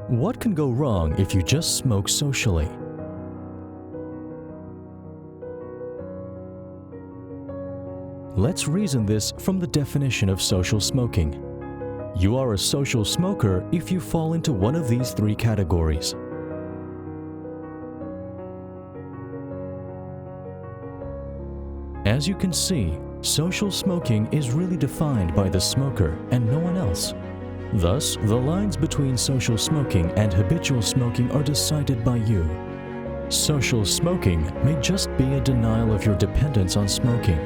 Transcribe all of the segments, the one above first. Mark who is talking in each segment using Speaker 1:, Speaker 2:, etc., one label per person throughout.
Speaker 1: What can go wrong if you just smoke socially? Let's reason this from the definition of social smoking. You are a social smoker if you fall into one of these three categories. As you can see, social smoking is really defined by the smoker and no one else. Thus, the lines between social smoking and habitual smoking are decided by you. Social smoking may just be a denial of your dependence on smoking.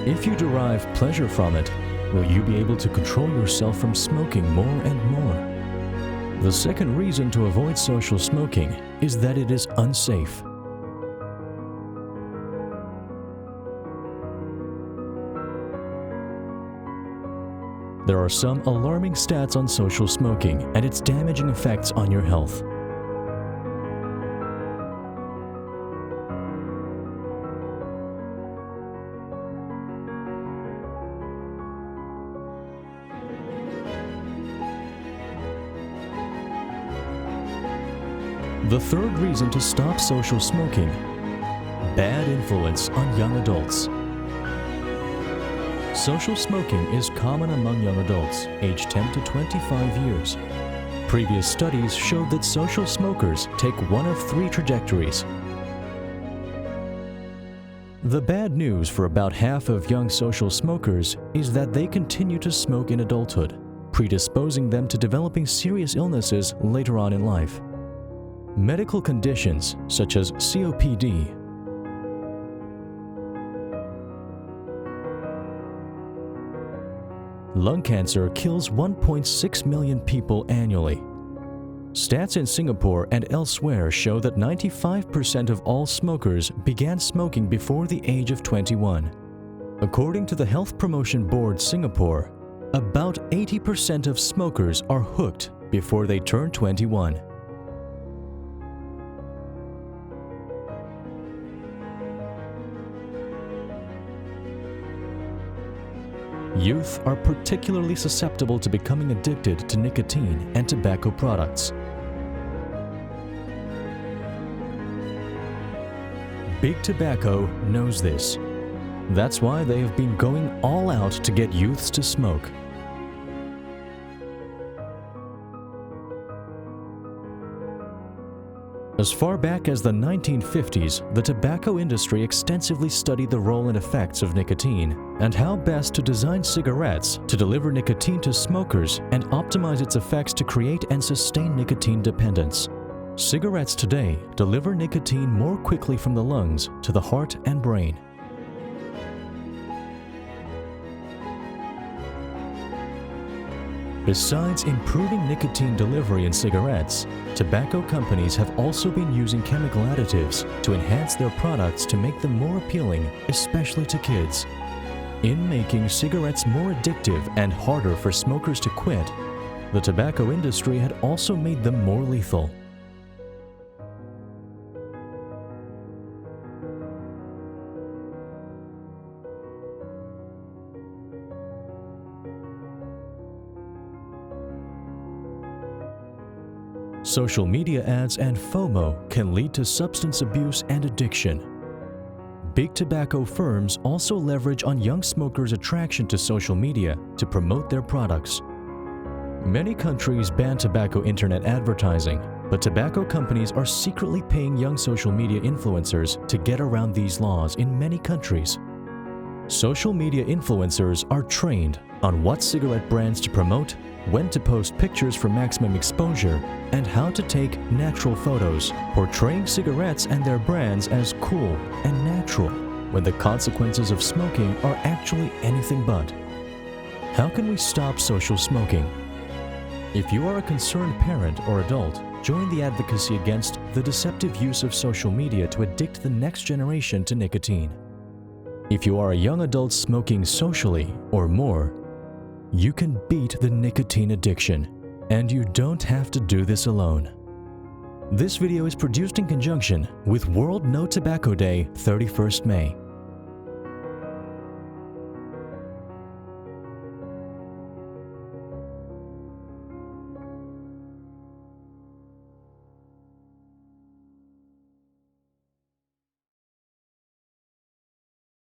Speaker 1: If you derive pleasure from it, will you be able to control yourself from smoking more and more? The second reason to avoid social smoking is that it is unsafe. There are some alarming stats on social smoking and its damaging effects on your health. The third reason to stop social smoking: bad influence on young adults. Social smoking is common among young adults, aged 10 to 25 years. Previous studies showed that social smokers take one of three trajectories. The bad news for about half of young social smokers is that they continue to smoke in adulthood, predisposing them to developing serious illnesses later on in life. Medical conditions such as COPD, lung cancer kills 1.6 million people annually. Stats in Singapore and elsewhere show that 95% of all smokers began smoking before the age of 21. According to the Health Promotion Board Singapore, about 80% of smokers are hooked before they turn 21. Youth are particularly susceptible to becoming addicted to nicotine and tobacco products. Big Tobacco knows this. That's why they have been going all out to get youths to smoke. As far back as the 1950s, the tobacco industry extensively studied the role and effects of nicotine and how best to design cigarettes to deliver nicotine to smokers and optimize its effects to create and sustain nicotine dependence. Cigarettes today deliver nicotine more quickly from the lungs to the heart and brain. Besides improving nicotine delivery in cigarettes, tobacco companies have also been using chemical additives to enhance their products to make them more appealing, especially to kids. In making cigarettes more addictive and harder for smokers to quit, the tobacco industry had also made them more lethal. Social media ads and FOMO can lead to substance abuse and addiction. Big tobacco firms also leverage on young smokers' attraction to social media to promote their products. Many countries ban tobacco internet advertising, but tobacco companies are secretly paying young social media influencers to get around these laws in many countries. Social media influencers are trained on what cigarette brands to promote, when to post pictures for maximum exposure, and how to take natural photos, portraying cigarettes and their brands as cool and natural, when the consequences of smoking are actually anything but. How can we stop social smoking? If you are a concerned parent or adult, join the advocacy against the deceptive use of social media to addict the next generation to nicotine. If you are a young adult smoking socially or more, you can beat the nicotine addiction, and you don't have to do this alone. This video is produced in conjunction with World No Tobacco Day, 31st May.